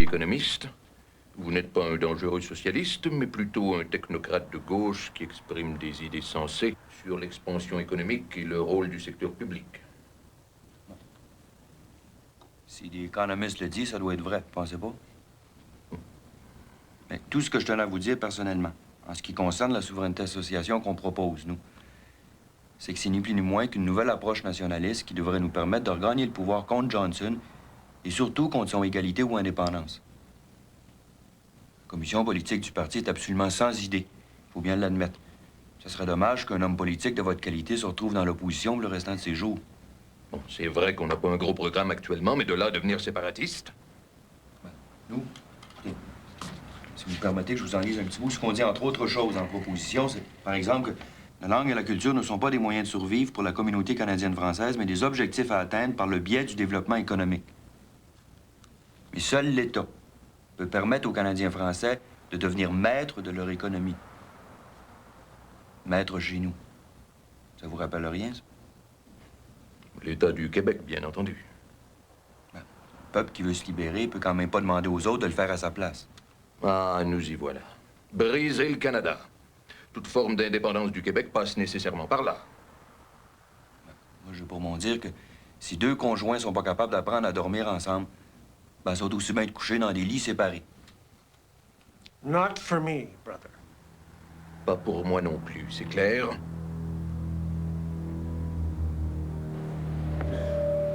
économiste. Vous n'êtes pas un dangereux socialiste, mais plutôt un technocrate de gauche qui exprime des idées sensées sur l'expansion économique et le rôle du secteur public. Si l'économiste le dit, ça doit être vrai, pensez pas? Mais tout ce que je tenais à vous dire personnellement, en ce qui concerne la souveraineté association qu'on propose, nous, c'est que c'est ni plus ni moins qu'une nouvelle approche nationaliste qui devrait nous permettre de regagner le pouvoir contre Johnson et surtout contre son égalité ou indépendance. La commission politique du parti est absolument sans idée. Il faut bien l'admettre. Ce serait dommage qu'un homme politique de votre qualité se retrouve dans l'opposition pour le restant de ses jours. Bon, c'est vrai qu'on n'a pas un gros programme actuellement, mais de là à devenir séparatiste. Ben, nous, écoutez, si vous me permettez que je vous en lise un petit bout, ce qu'on dit entre autres choses en proposition, c'est, par exemple, que la langue et la culture ne sont pas des moyens de survivre pour la communauté canadienne-française, mais des objectifs à atteindre par le biais du développement économique. Mais seul l'État peut permettre aux Canadiens français de devenir maîtres de leur économie. Maîtres chez nous. Ça vous rappelle rien, ça? L'État du Québec, bien entendu. Ben, le peuple qui veut se libérer peut quand même pas demander aux autres de le faire à sa place. Ah, nous y voilà. Briser le Canada. Toute forme d'indépendance du Québec passe nécessairement par là. Ben, moi, j'ai pour mon dire que si deux conjoints sont pas capables d'apprendre à dormir ensemble, ben, ils sont aussi bien de coucher dans des lits séparés. Not for me, brother. Pas pour moi non plus, c'est clair?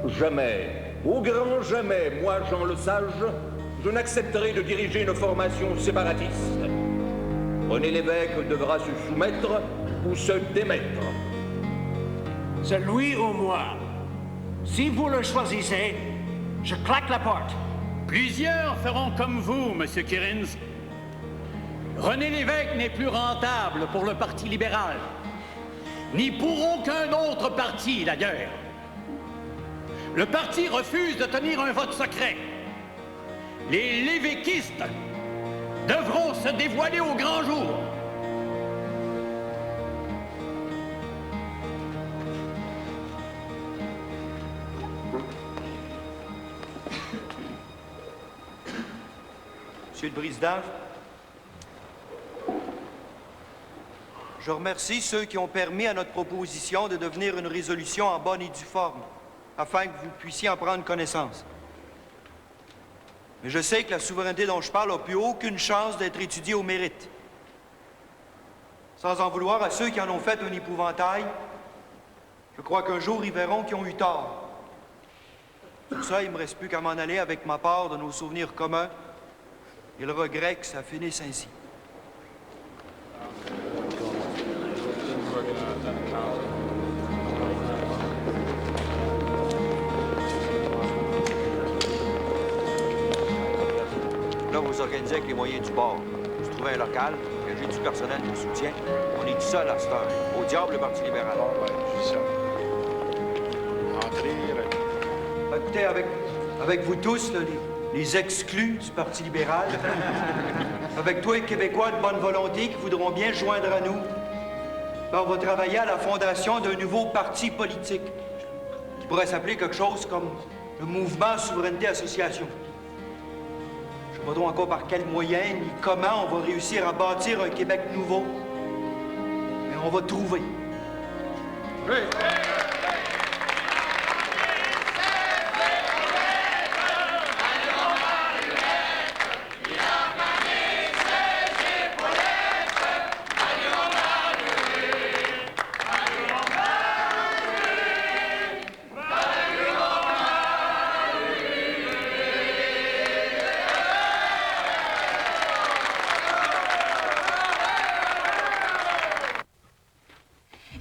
Jamais, au grand jamais, moi, Jean Lesage, je n'accepterai de diriger une formation séparatiste. René Lévesque devra se soumettre ou se démettre. C'est lui ou moi. Si vous le choisissez, je claque la porte. Plusieurs feront comme vous, Monsieur Kirins. René Lévesque n'est plus rentable pour le Parti libéral, ni pour aucun autre parti, d'ailleurs. Le parti refuse de tenir un vote secret. Les lévéquistes devront se dévoiler au grand jour. Monsieur le Président, je remercie ceux qui ont permis à notre proposition de devenir une résolution en bonne et due forme, afin que vous puissiez en prendre connaissance. Mais je sais que la souveraineté dont je parle n'a plus aucune chance d'être étudiée au mérite. Sans en vouloir à ceux qui en ont fait un épouvantail, je crois qu'un jour ils verront qu'ils ont eu tort. Pour ça, il ne me reste plus qu'à m'en aller avec ma part de nos souvenirs communs et le regret que ça finisse ainsi. Là, vous organisez avec les moyens du bord. Vous trouvez un local, engagez du personnel de soutien. On est tout seul à cette heure. Au diable, le Parti libéral. Je dis ça. Entrez. Écoutez, avec vous tous, là, les exclus du Parti libéral, avec tous les Québécois de bonne volonté qui voudront bien joindre à nous, ben, on va travailler à la fondation d'un nouveau parti politique qui pourrait s'appeler quelque chose comme le Mouvement Souveraineté Association. Je ne sais pas trop encore par quels moyens ni comment on va réussir à bâtir un Québec nouveau, mais on va trouver. Oui.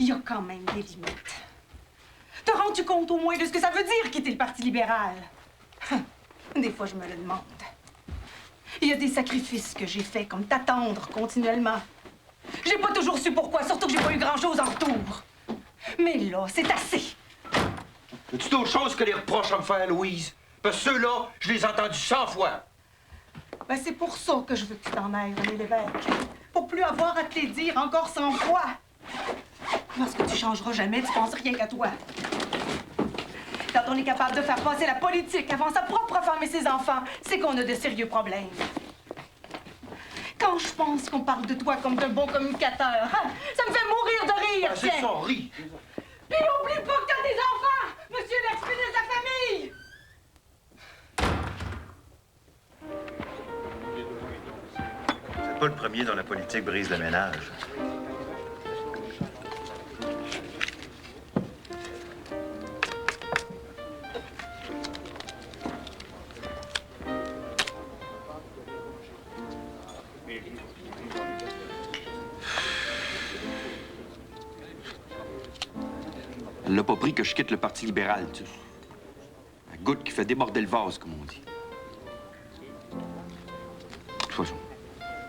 Il y a quand même des limites. Te rends-tu compte au moins de ce que ça veut dire quitter le Parti libéral? Des fois, je me le demande. Il y a des sacrifices que j'ai faits, comme t'attendre continuellement. J'ai pas toujours su pourquoi, surtout que j'ai pas eu grand-chose en retour. Mais là, c'est assez. As-tu d'autres choses que les reproches à me faire, Louise? Parce que ceux-là, je les ai entendus 100 fois. Ben, c'est pour ça que je veux que tu t'en ailles, René Lévesque. Pour plus avoir à te les dire encore 100 fois. Parce que tu changeras jamais, tu penses rien qu'à toi. Quand on est capable de faire passer la politique avant sa propre propre femme et ses enfants, c'est qu'on a de sérieux problèmes. Quand je pense qu'on parle de toi comme d'un bon communicateur, hein, ça me fait mourir de rire, C'est tiens. ça, ris. Puis oublie pas que t'as des enfants, monsieur l'ex-ministre de la famille! C'est pas le premier dont la politique brise le ménage. Elle l'a pas pris que je quitte le Parti libéral, tu sais. La goutte qui fait déborder le vase, comme on dit. De toute façon,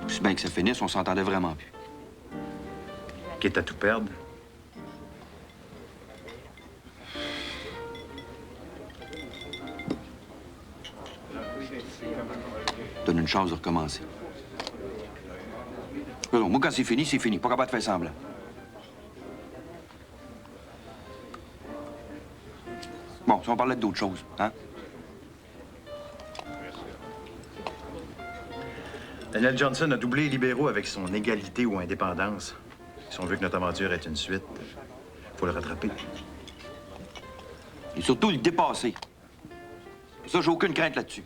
aussi bien que ça finisse, on s'entendait vraiment plus. Quitte à tout perdre. Donne une chance de recommencer. Non, moi, quand c'est fini, c'est fini. Pas capable de faire semblant. Bon, si on parlait d'autres choses, hein? Daniel Johnson a doublé les libéraux avec son égalité ou indépendance. Si on veut que notre aventure ait une suite, faut le rattraper. Et surtout, le dépasser. Ça, j'ai aucune crainte là-dessus.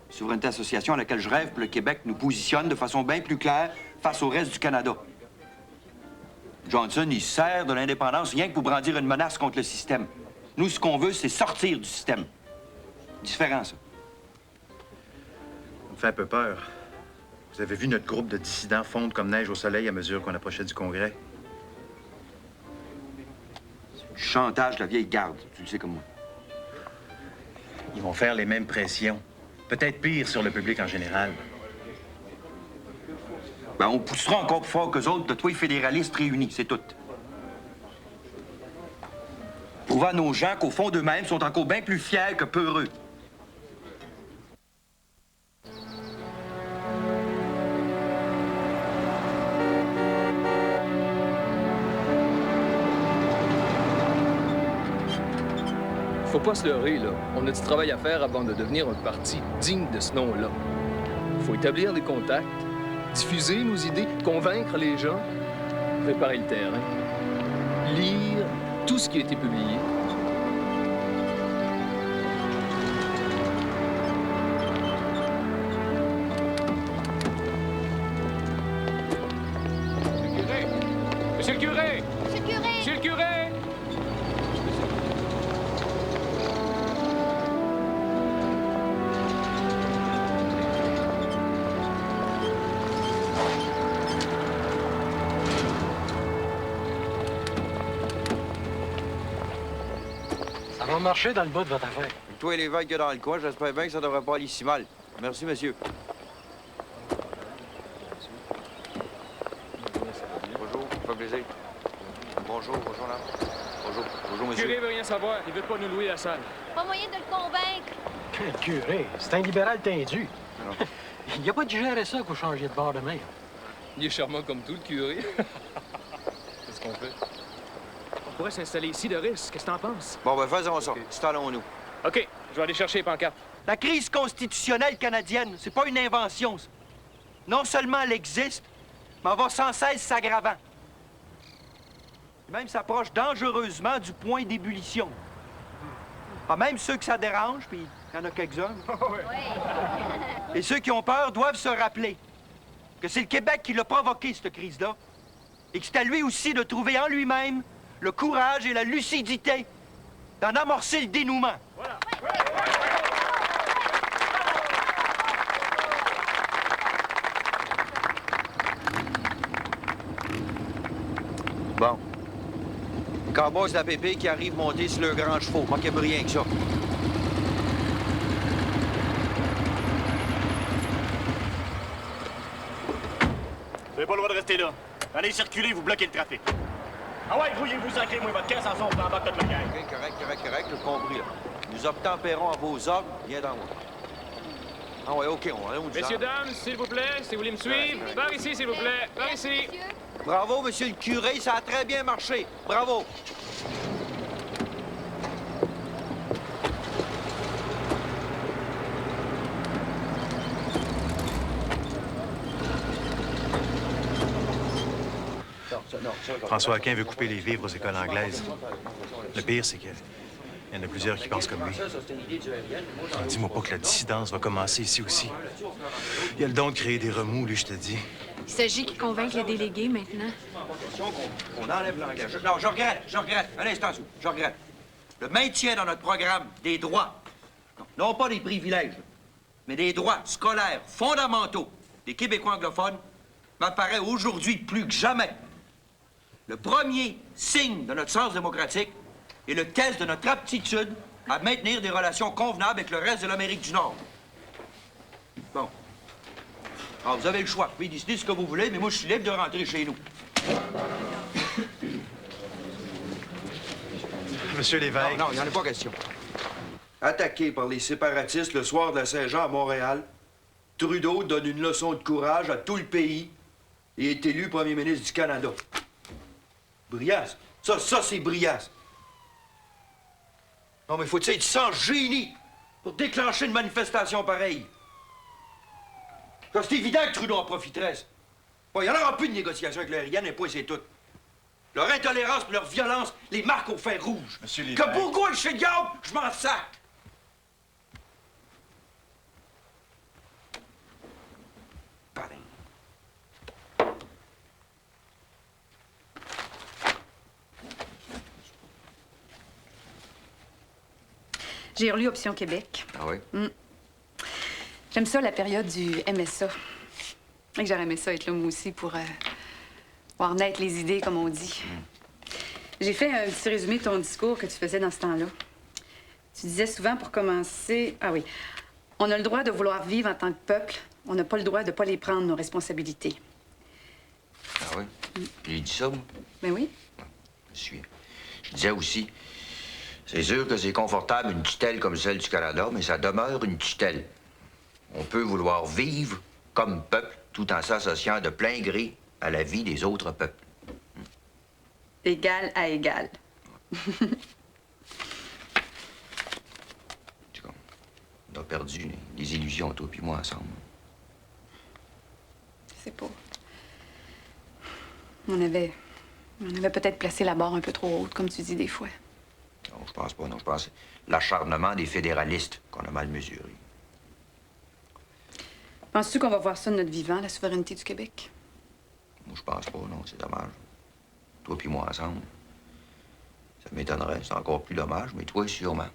Souveraineté Association à laquelle je rêve pour le Québec nous positionne de façon bien plus claire face au reste du Canada. Johnson, il sert de l'indépendance rien que pour brandir une menace contre le système. Nous, ce qu'on veut, c'est sortir du système. Différent, ça. Ça me fait un peu peur. Vous avez vu notre groupe de dissidents fondre comme neige au soleil à mesure qu'on approchait du Congrès? Du chantage de la vieille garde, tu le sais comme moi. Ils vont faire les mêmes pressions. Peut-être pire sur le public en général. Ben, on poussera encore plus fort qu'eux autres de tous les fédéralistes réunis, c'est tout. Prouver à nos gens qu'au fond d'eux-mêmes sont encore bien plus fiers que peureux. Faut pas se leurrer, là. On a du travail à faire avant de devenir un parti digne de ce nom-là. Faut établir des contacts, diffuser nos idées, convaincre les gens, préparer le terrain, lire tout ce qui a été publié. Monsieur le curé! Monsieur le curé! Monsieur le curé! Ça va marcher dans le bas de votre affaire. Toi et les vagues qu'il y a dans le coin, j'espère bien que ça devrait pas aller si mal. Merci, monsieur. Bonjour, ça fait plaisir. Bonjour, là. Bonjour, monsieur. Le curé veut rien savoir. Il veut pas nous louer la salle. Pas moyen de le convaincre. Quel curé? C'est un libéral tendu. Il n'y a pas de gérer ça que vous changiez de bord de main. Il est charmant comme tout, le curé. Qu'est-ce qu'on fait? On pourrait s'installer ici de risque. Qu'est-ce que t'en penses? Bon, ben faisons ça. Installons-nous. OK, je vais aller chercher les pancartes. La crise constitutionnelle canadienne, c'est pas une invention, ça. Non seulement elle existe, mais elle va sans cesse s'aggravant. Même s'approche dangereusement du point d'ébullition. Ah, même ceux que ça dérange, puis il y en a quelques-uns. Et ceux qui ont peur doivent se rappeler que c'est le Québec qui l'a provoqué, cette crise-là, et que c'est à lui aussi de trouver en lui-même le courage et la lucidité d'en amorcer le dénouement. Voilà. Bon. Cowboys de la pépé qui arrivent montés sur leurs grands chevaux. Manquez plus rien que ça. Vous n'avez pas le droit de rester là. Allez circuler, vous bloquez le trafic. Ah ouais, grouillez-vous, sacrez-moi votre caisse, en son, on prend en bas de toute la gang. OK, correct, j'ai compris, là. Nous obtempérons à vos ordres, bien dans moi. Ah ouais, OK, on va où Messieurs, dames, s'il vous plaît, si vous voulez me suivre, par ici, s'il vous plaît, par ici. Bravo, monsieur le curé, ça a très bien marché. Bravo. François Aquin veut couper les vivres aux écoles anglaises. Le pire, c'est qu'il y en a plusieurs qui pensent comme lui. Dis-moi pas que la dissidence va commencer ici aussi. Il a le don de créer des remous, lui, je te dis. Il s'agit qu'ils convainquent les délégués maintenant. On enlève l'anglais. Non, je regrette. Un instant, je regrette. Le maintien dans notre programme des droits, non pas des privilèges, mais des droits scolaires fondamentaux des Québécois anglophones, m'apparaît aujourd'hui plus que jamais le premier signe de notre sens démocratique et le test de notre aptitude à maintenir des relations convenables avec le reste de l'Amérique du Nord. Bon. Alors, vous avez le choix. Vous pouvez décider ce que vous voulez, mais moi, je suis libre de rentrer chez nous. Monsieur Lévesque... Non, il n'y en a pas question. Attaqué par les séparatistes le soir de la Saint-Jean à Montréal, Trudeau donne une leçon de courage à tout le pays et est élu premier ministre du Canada. Brillant, ça c'est brillant. Non, mais faut-il être sans génie pour déclencher une manifestation pareille? C'est évident que Trudeau en profiterait. Bon, il n'y en aura plus de négociations avec le RIN, et point c'est tout. Leur intolérance et leur violence les marquent au fer rouge. Monsieur Lévesque... Que Bourgault et Chidiable, je m'en sac! J'ai relu Option Québec. Ah oui? J'aime ça, la période du MSA. Et que j'aurais aimé ça être là, moi aussi, pour voir naître les idées, comme on dit. J'ai fait un petit résumé de ton discours que tu faisais dans ce temps-là. Tu disais souvent, pour commencer... Ah oui. On a le droit de vouloir vivre en tant que peuple. On n'a pas le droit de pas les prendre, nos responsabilités. Ah oui? J'ai dit ça, moi? Ben oui. Je disais aussi... C'est sûr que c'est confortable, une tutelle comme celle du Canada, mais ça demeure une tutelle. On peut vouloir vivre comme peuple tout en s'associant de plein gré à la vie des autres peuples. Égal à égal. On a perdu les illusions, toi puis moi, ensemble. Je sais pas. On avait peut-être placé la barre un peu trop haute, comme tu dis des fois. Non, je pense pas, non. Je pense que c'est l'acharnement des fédéralistes qu'on a mal mesuré. Penses-tu qu'on va voir ça de notre vivant, la souveraineté du Québec? Moi, je pense pas, non. C'est dommage. Toi puis moi, ensemble. Ça m'étonnerait. C'est encore plus dommage, mais toi, sûrement.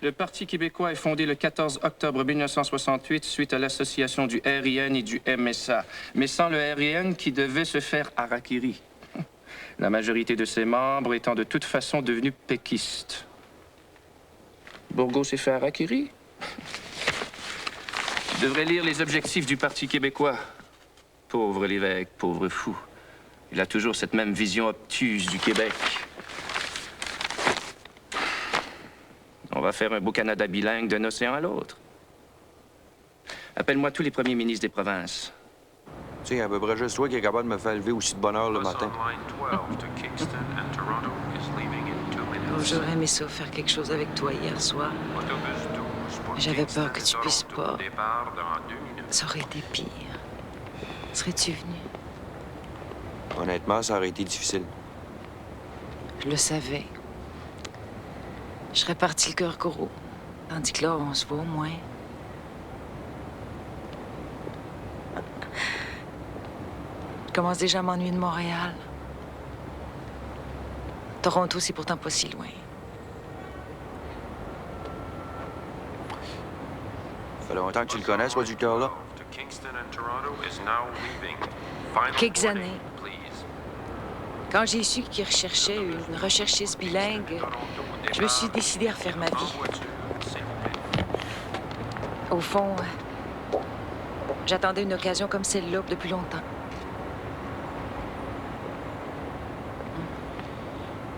Le Parti québécois est fondé le 14 octobre 1968 suite à l'association du RIN et du MSA, mais sans le RIN qui devait se faire harakiri. La majorité de ses membres étant de toute façon devenus péquistes. Bourgault s'est fait harakiri? Tu devrais lire les objectifs du Parti québécois. Pauvre Lévesque, pauvre fou. Il a toujours cette même vision obtuse du Québec. On va faire un beau Canada bilingue d'un océan à l'autre. Appelle-moi tous les premiers ministres des provinces. Tu sais, à peu près juste toi qui est capable de me faire lever aussi de bonne heure le matin. Oh, j'aurais aimé ça faire quelque chose avec toi hier soir. J'avais peur que tu puisses pas. Ça aurait été pire. Serais-tu venu? Honnêtement, ça aurait été difficile. Je le savais. Je serais parti le cœur gros. Tandis que là, on se voit au moins. Je commence déjà à m'ennuyer de Montréal. Toronto, c'est pourtant pas si loin. Ça fait longtemps que tu le connais, ce producteur-là? Quelques années. Quand j'ai su qu'il recherchait une recherchiste bilingue, je me suis décidée à refaire ma vie. Au fond, j'attendais une occasion comme celle-là depuis longtemps.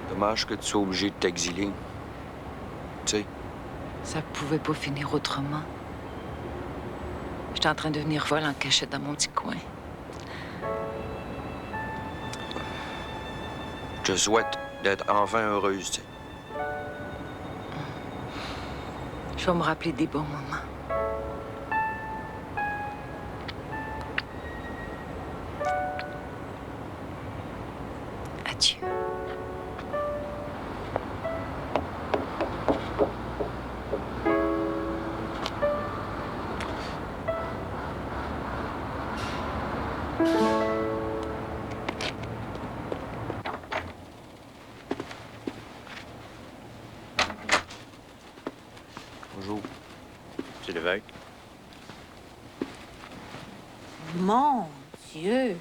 Dommage que tu sois obligé de t'exiler. Tu sais. Ça pouvait pas finir autrement. J'étais en train de devenir folle en cachette dans mon petit coin. Je souhaite d'être enfin heureuse, tu sais. Je vais me rappeler des bons moments. Bonjour. C'est l'évêque. Mon Dieu!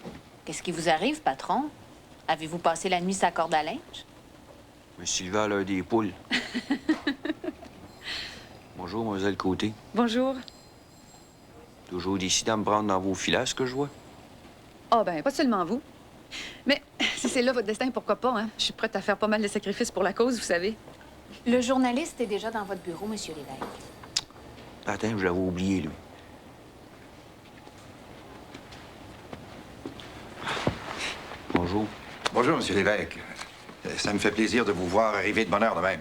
Qu'est-ce qui vous arrive, patron? Avez-vous passé la nuit sa corde à linge? Mais Sylvain a l'heure des poules. Bonjour, mademoiselle Côté. Bonjour. Toujours décidé à me prendre dans vos filets, ce que je vois. Ah, ben, pas seulement vous. Mais si c'est là votre destin, pourquoi pas, hein? Je suis prête à faire pas mal de sacrifices pour la cause, vous savez. Le journaliste est déjà dans votre bureau, monsieur l'évêque. Attends, je l'avais oublié, lui. Bonjour. Bonjour, monsieur l'évêque. Ça me fait plaisir de vous voir arriver de bonne heure de même.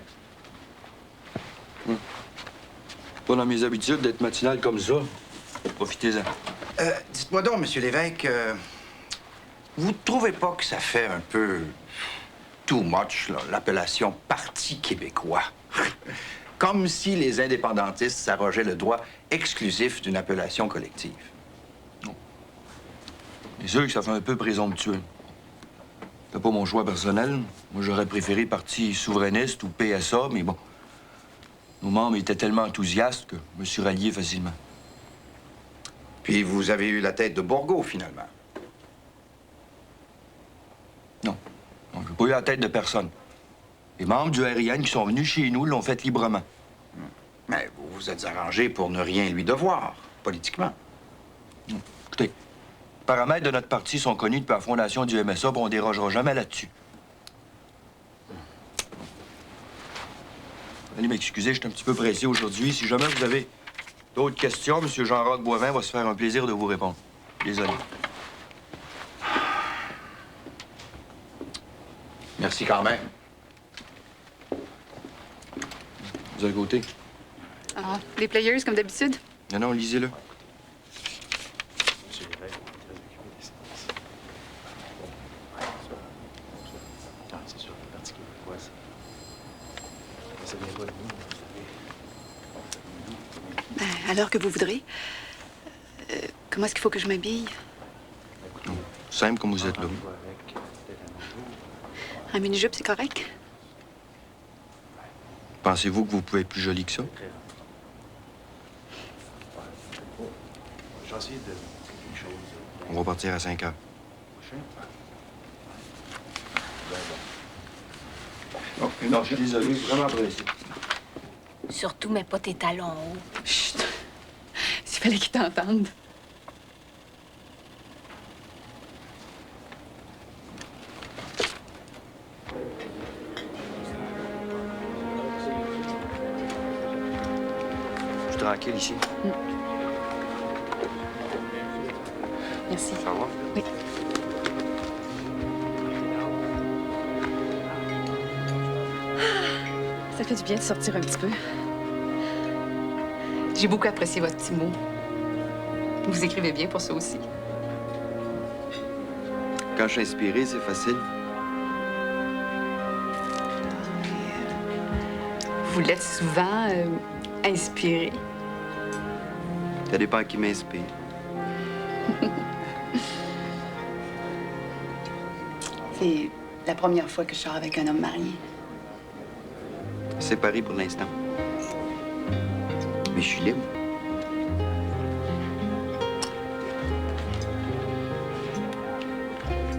Pas dans mes habitudes d'être matinal comme ça. Profitez-en. Dites-moi donc, monsieur l'évêque, vous trouvez pas que ça fait un peu too much, là, l'appellation Parti québécois? Comme si les indépendantistes s'arrogeaient le droit exclusif d'une appellation collective. C'est sûr que ça fait un peu présomptueux. C'est pas mon choix personnel. Moi, j'aurais préféré Parti souverainiste ou PSA, mais bon. Nos membres étaient tellement enthousiastes que je me suis rallié facilement. Puis vous avez eu la tête de Bourgault, finalement. Non, j'ai pas eu la tête de personne. Les membres du RIN qui sont venus chez nous l'ont fait librement. Mais vous vous êtes arrangé pour ne rien lui devoir, politiquement. Écoutez, les paramètres de notre parti sont connus depuis la fondation du MSA, puis on dérogera jamais là-dessus. Allez m'excuser, je suis un petit peu pressé aujourd'hui. Si jamais vous avez d'autres questions, M. Jean-Roch Boivin va se faire un plaisir de vous répondre. Désolé. Merci quand même. Vous avez côté? Ah, les players, comme d'habitude? Non, non, lisez-le. À l'heure que vous voudrez. Comment est-ce qu'il faut que je m'habille? Simple comme vous êtes là. Un mini-jupe, c'est correct? Pensez-vous que vous pouvez être plus jolie que ça? On va partir à 5 heures. Non, je suis désolé, vraiment pressé. Surtout, mets pas tes talons hauts. Chut! S'il fallait qu'ils t'entendent. Je suis tranquille ici. Merci. Au revoir. Oui. Ça fait du bien de sortir un petit peu. J'ai beaucoup apprécié votre petit mot. Vous écrivez bien pour ça aussi. Quand je suis inspiré, c'est facile. Vous l'êtes souvent inspiré. Ça dépend qui m'inspire. C'est la première fois que je sors avec un homme marié. Séparé pour l'instant. Mais je suis libre.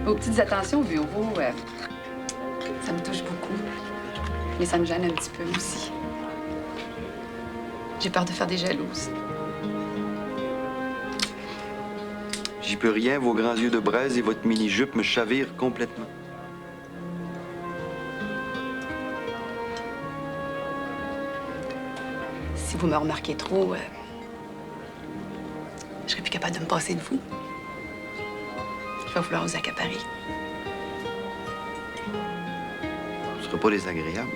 Vos petites attentions au bureau, ça me touche beaucoup. Mais ça me gêne un petit peu aussi. J'ai peur de faire des jalouses. J'y peux rien, vos grands yeux de braise et votre mini-jupe me chavirent complètement. Si vous me remarquez trop, je serai plus capable de me passer de vous. Je vais vouloir vous accaparer. Ce sera pas désagréable.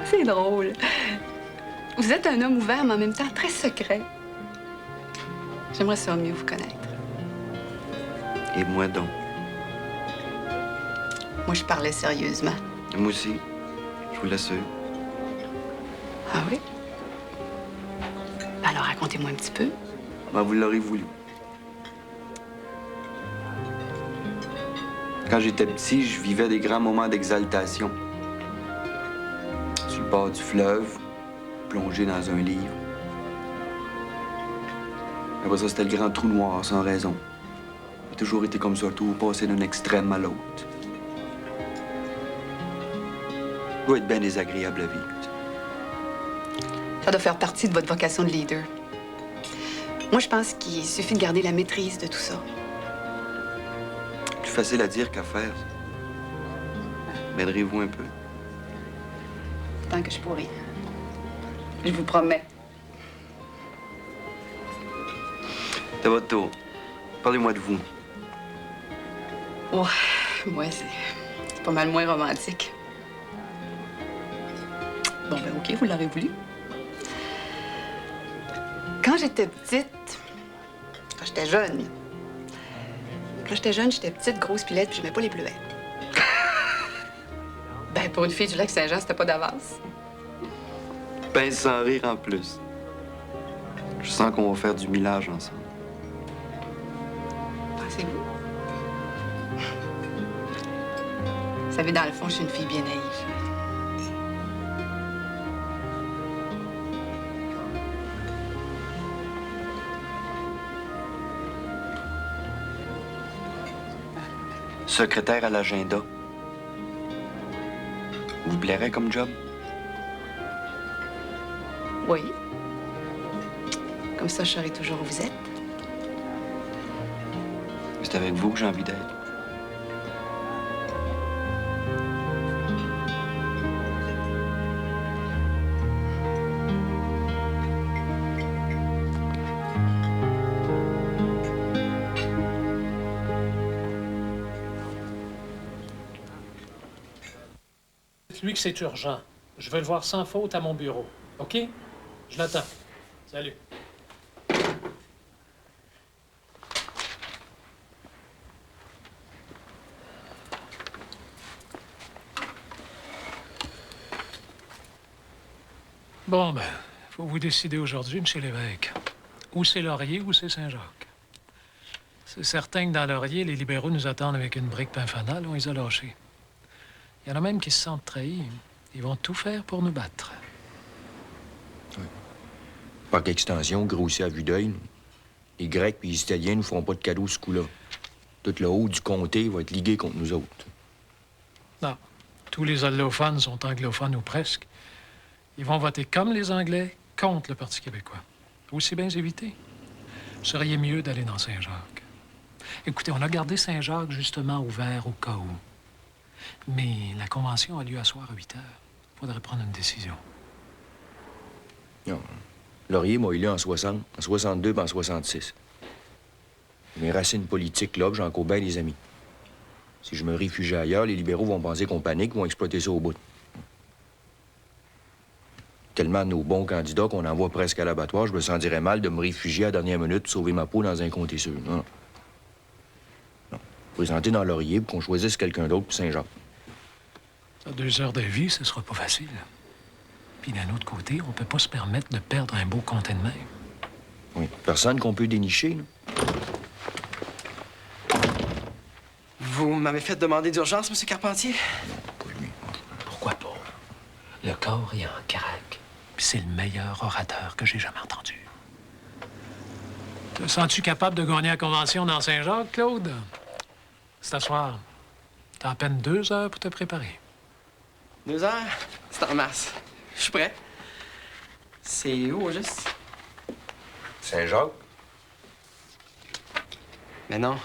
C'est drôle. Vous êtes un homme ouvert, mais en même temps très secret. J'aimerais ça mieux vous connaître. Et moi donc. Moi, je parlais sérieusement. Moi aussi. Je vous l'assure. Ah oui? Alors, racontez-moi un petit peu. Ben, vous l'aurez voulu. Quand j'étais petit, je vivais des grands moments d'exaltation. sur le bord du fleuve, plongé dans un livre. Après ça, c'était le grand trou noir, sans raison. J'ai toujours été comme ça, tout passé d'un extrême à l'autre. Ça doit être bien désagréable à vivre. Ça doit faire partie de votre vocation de leader. Moi, je pense qu'il suffit de garder la maîtrise de tout ça. Plus facile à dire qu'à faire. M'aiderez-vous un peu? Tant que je pourrai. Je vous promets. C'est votre tour. Parlez-moi de vous. Oh, moi, c'est pas mal moins romantique. Bon, ben OK, vous l'aurez voulu. Quand j'étais petite, quand j'étais jeune, j'étais petite, grosse pilette, puis j'aimais pas les bleuets. Ben, pour une fille du lac Saint-Jean, c'était pas d'avance. Ben, sans rire en plus. Je sens qu'on va faire du millage ensemble. Pensez-vous? Vous savez, dans le fond, je suis une fille bien naïve. Secrétaire à l'agenda. Vous plairait comme job? Oui. Comme ça, je saurai toujours où vous êtes. C'est avec vous que j'ai envie d'être. Dites-lui que c'est urgent. Je vais le voir sans faute à mon bureau. OK? Je l'attends. Salut. Bon, ben, faut vous décider aujourd'hui, M. l'évêque. Ou c'est Laurier ou c'est Saint-Jacques. C'est certain que dans Laurier, les libéraux nous attendent avec une brique pain fanal, on les a lâchés. Il y en a même qui se sentent trahis. Ils vont tout faire pour nous battre. Oui. Par extension, grossi à vue d'œil, les Grecs et les Italiens nous feront pas de cadeaux ce coup-là. Tout le haut du comté va être ligué contre nous autres. Non. Tous les allophones sont anglophones ou presque. Ils vont voter comme les Anglais contre le Parti québécois. Aussi bien éviter. Vous seriez mieux d'aller dans Saint-Jacques. Écoutez, on a gardé Saint-Jacques justement ouvert au cas où. Mais la convention a lieu à soir à 8 heures. Il faudrait prendre une décision. Non. Laurier m'a élu en 60, en 62 et en 66. Mes racines politiques là, j'en cours bien les amis. Si je me réfugie ailleurs, les libéraux vont penser qu'on panique, vont exploiter ça au bout. Tellement de nos bons candidats qu'on envoie presque à l'abattoir, je me sentirais mal de me réfugier à la dernière minute pour sauver ma peau dans un comté sûr. Non. Non. Présenter dans Laurier pour qu'on choisisse quelqu'un d'autre pour Saint-Jacques. À 2 heures de vie, ce sera pas facile. Puis d'un autre côté, on peut pas se permettre de perdre un beau comté de même. Oui. Personne qu'on peut dénicher, là. Vous m'avez fait demander d'urgence, M. Carpentier? Non, pas lui. Pourquoi pas? Le corps est en craque. Puis c'est le meilleur orateur que j'ai jamais entendu. Te sens-tu capable de gagner la convention dans Saint-Jacques, Claude? C'est à soir. T'as à peine 2 heures pour te préparer. 2 heures? C'est en masse. Je suis prêt. C'est où, au juste? Saint-Jacques? Mais non.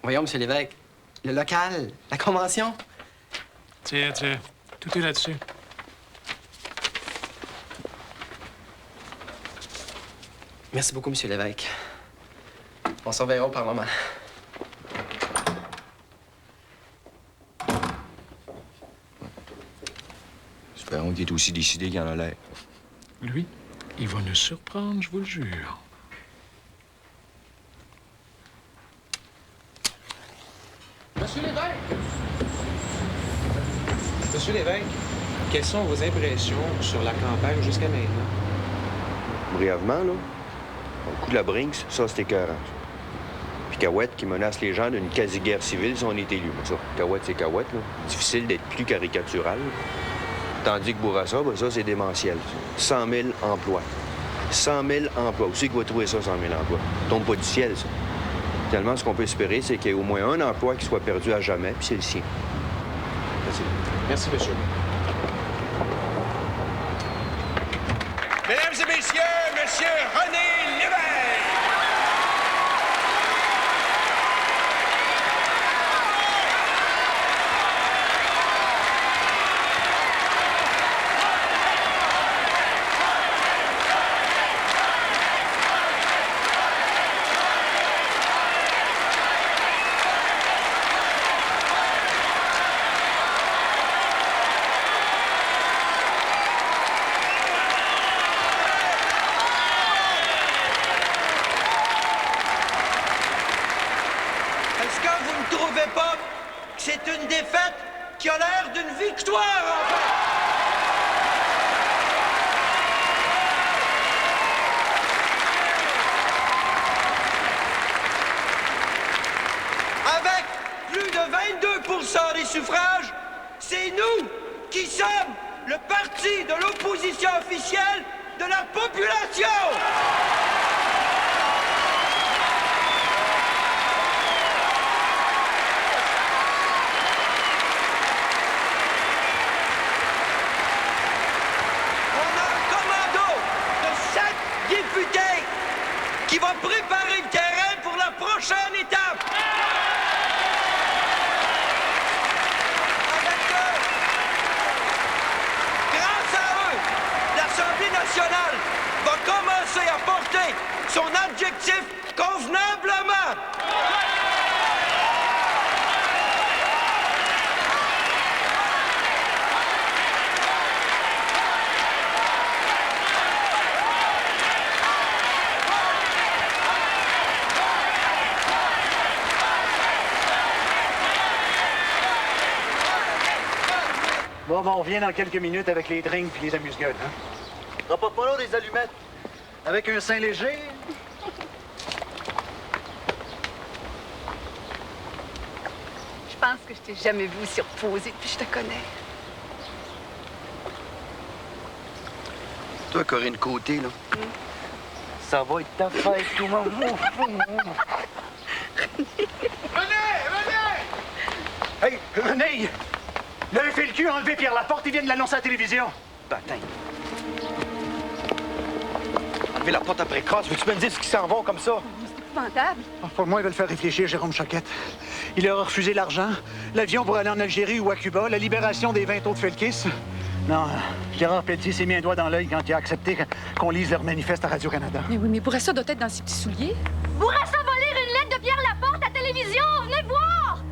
Voyons, M. l'évêque. Le local, la convention. Tiens. Tout est là-dessus. Merci beaucoup, M. l'évêque. On se reverra au Parlement. Espérons qu'il est aussi décidé qu'il en a l'air. Lui, il va nous surprendre, je vous le jure. Monsieur l'évêque! Monsieur l'évêque, quelles sont vos impressions sur la campagne jusqu'à maintenant? Brièvement, là, au coup de la Brinks, ça, c'était écœurant. Puis Cahouette qui menace les gens d'une quasi-guerre civile si on est élu. Ça, Cahouette, c'est Cahouette, là. Difficile d'être plus caricatural. Tandis que Bourassa, ben ça, c'est démentiel. 100 000 emplois. 100 000 emplois. Où c'est qu'il va trouver ça, 100 000 emplois? Ça tombe pas du ciel, ça. Tellement, ce qu'on peut espérer, c'est qu'il y ait au moins un emploi qui soit perdu à jamais, puis c'est le sien. Merci. Merci, monsieur. Mesdames et messieurs, monsieur René Lévesque! C'est une défaite qui a l'air d'une victoire, en fait! Avec plus de 22% des suffrages, c'est nous qui sommes le parti de l'opposition officielle de la population! Qui va préparer le terrain pour la prochaine étape. Avec eux, grâce à eux, l'Assemblée nationale va commencer à porter son adjectif convenablement. Bon, on revient dans quelques minutes avec les drinks puis les amuse-gueules, hein? T'as pas là des allumettes? Avec un sein léger? Je pense que je t'ai jamais vu aussi reposé depuis que je te connais. Toi, Corinne Côté, là, ça va être ta fête, tout le monde. Hey, René! Levez fait le cul, enlevez Pierre Laporte, ils viennent l'annoncer à la télévision. Patin. Enlevez la porte après crasse. Veux-tu me dire ce qu'ils s'en vont comme ça? C'est épouvantable. Pour moi, ils veulent faire réfléchir Jérôme Choquette. Il leur a refusé l'argent, l'avion pour aller en Algérie ou à Cuba, la libération des 20 autres Felkis. Non, Gérard Pelletier s'est mis un doigt dans l'œil quand il a accepté qu'on lise leur manifeste à Radio-Canada. Mais oui, mais Bourassa doit être dans ses petits souliers. Bourassa va lire une lettre de Pierre Laporte à la télévision! Venez voir!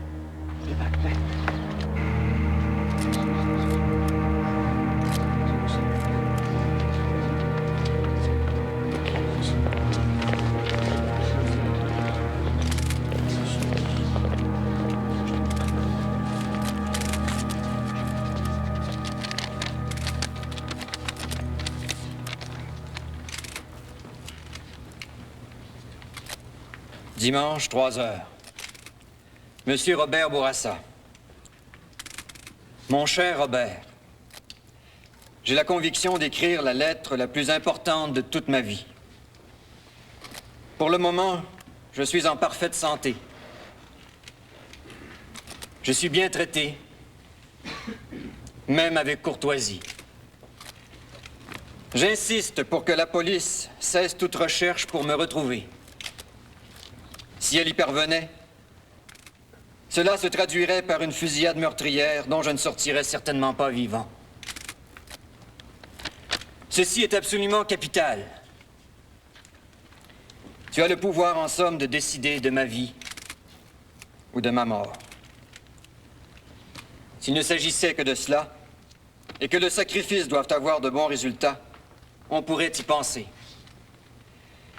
Dimanche, 3 heures. Monsieur Robert Bourassa. Mon cher Robert, j'ai la conviction d'écrire la lettre la plus importante de toute ma vie. Pour le moment, je suis en parfaite santé. Je suis bien traité, même avec courtoisie. J'insiste pour que la police cesse toute recherche pour me retrouver. Si elle y parvenait, cela se traduirait par une fusillade meurtrière dont je ne sortirais certainement pas vivant. Ceci est absolument capital. Tu as le pouvoir, en somme, de décider de ma vie ou de ma mort. S'il ne s'agissait que de cela, et que le sacrifice doive avoir de bons résultats, on pourrait y penser.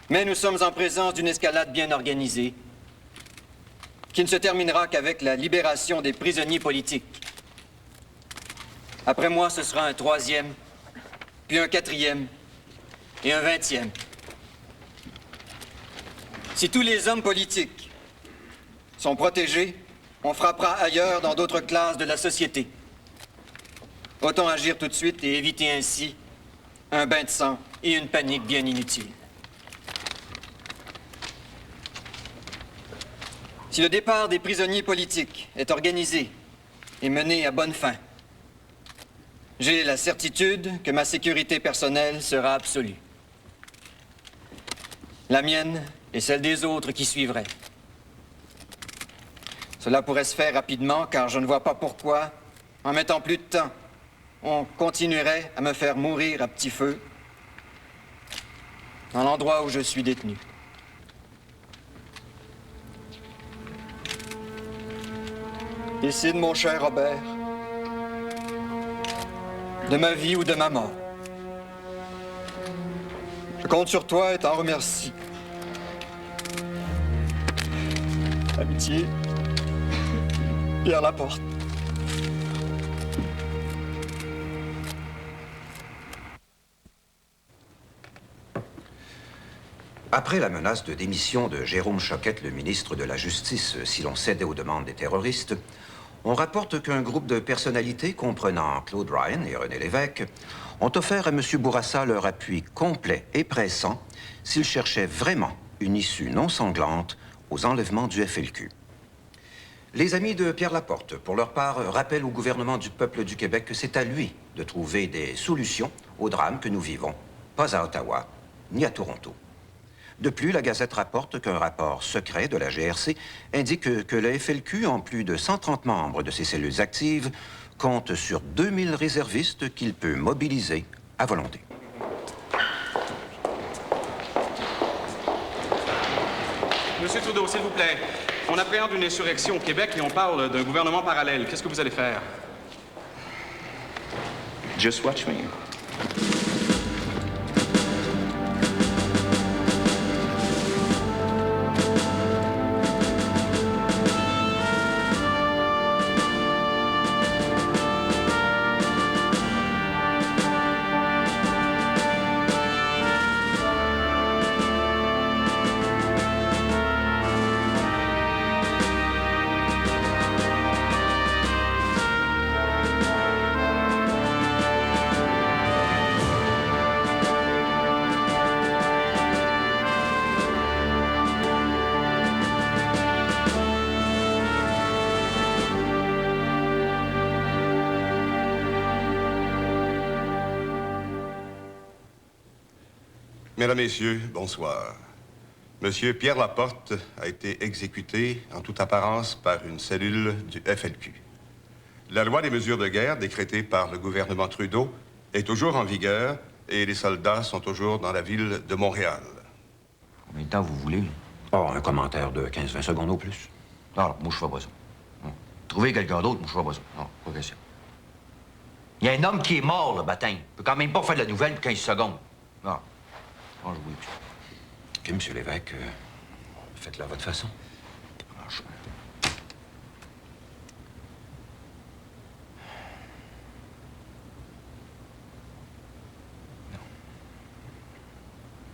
Mais nous sommes en présence d'une escalade bien organisée, qui ne se terminera qu'avec la libération des prisonniers politiques. Après moi, ce sera un 3e, puis un 4e et un 20e. Si tous les hommes politiques sont protégés, on frappera ailleurs dans d'autres classes de la société. Autant agir tout de suite et éviter ainsi un bain de sang et une panique bien inutile. Si le départ des prisonniers politiques est organisé et mené à bonne fin, j'ai la certitude que ma sécurité personnelle sera absolue. La mienne et celle des autres qui suivraient. Cela pourrait se faire rapidement, car je ne vois pas pourquoi, en mettant plus de temps, on continuerait à me faire mourir à petit feu dans l'endroit où je suis détenu. Décide, mon cher Robert, de ma vie ou de ma mort. Je compte sur toi et t'en remercie. Amitié, Pierre Laporte. Après la menace de démission de Jérôme Choquette, le ministre de la Justice, si l'on cédait aux demandes des terroristes, on rapporte qu'un groupe de personnalités comprenant Claude Ryan et René Lévesque ont offert à M. Bourassa leur appui complet et pressant s'ils cherchaient vraiment une issue non sanglante aux enlèvements du FLQ. Les amis de Pierre Laporte, pour leur part, rappellent au gouvernement du peuple du Québec que c'est à lui de trouver des solutions au drame que nous vivons, pas à Ottawa ni à Toronto. De plus, la Gazette rapporte qu'un rapport secret de la GRC indique que le FLQ, en plus de 130 membres de ses cellules actives, compte sur 2000 réservistes qu'il peut mobiliser à volonté. Monsieur Trudeau, s'il vous plaît, on appréhende une insurrection au Québec et on parle d'un gouvernement parallèle. Qu'est-ce que vous allez faire? Just watch me. Mesdames, Messieurs, bonsoir. Monsieur Pierre Laporte a été exécuté en toute apparence par une cellule du FLQ. La loi des mesures de guerre décrétée par le gouvernement Trudeau est toujours en vigueur et les soldats sont toujours dans la ville de Montréal. Combien de temps vous voulez? Oh, un commentaire de 15-20 secondes au plus. Non, moi, je fais pas ça. Non. Trouvez quelqu'un d'autre, moi, je fais pas ça. Non, pas question. Il y a un homme qui est mort, le baptême. Il peut quand même pas faire de la nouvelle pour 15 secondes. Non. Non, je vous OK, M. Lévesque, faites-le à votre façon.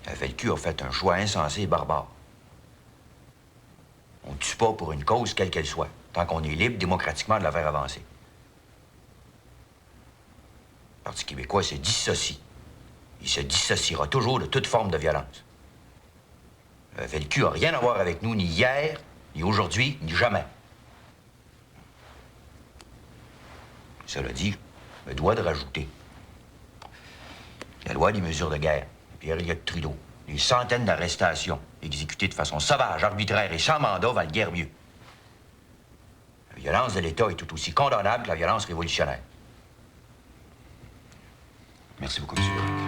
Le FLQ a fait un choix insensé et barbare. On ne tue pas pour une cause, quelle qu'elle soit, tant qu'on est libre démocratiquement de la faire avancer. Le Parti québécois se dissocie. Il se dissociera toujours de toute forme de violence. Le FLQ n'a rien à voir avec nous, ni hier, ni aujourd'hui, ni jamais. Cela dit, je me dois de rajouter. La loi des mesures de guerre, Pierre-Éliott Trudeau, des centaines d'arrestations exécutées de façon sauvage, arbitraire et sans mandat valent guère mieux. La violence de l'État est tout aussi condamnable que la violence révolutionnaire. Merci beaucoup, M. Lévesque.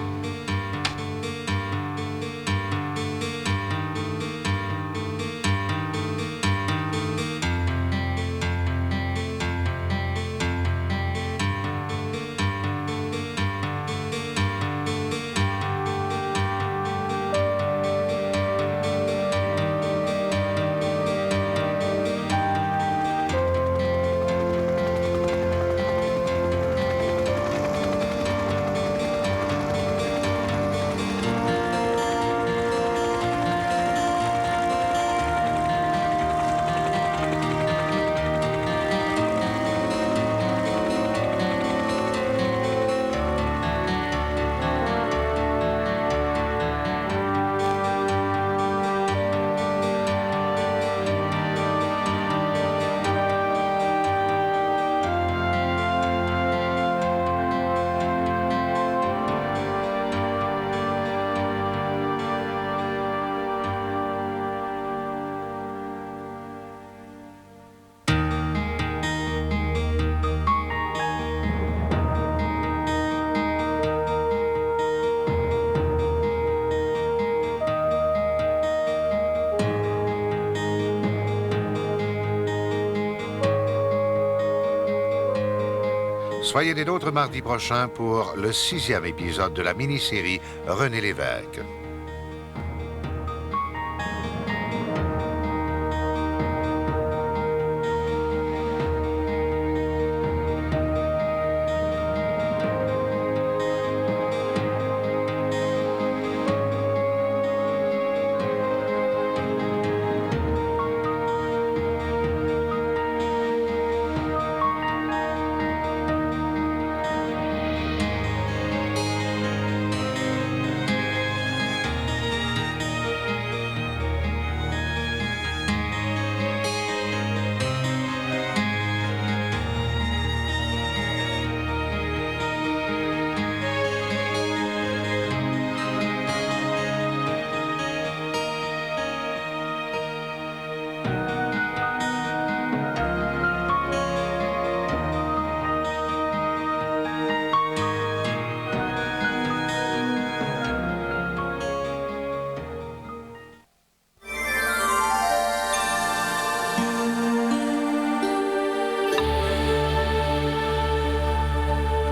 Soyez des nôtres mardi prochain pour le 6e épisode de la mini-série René Lévesque.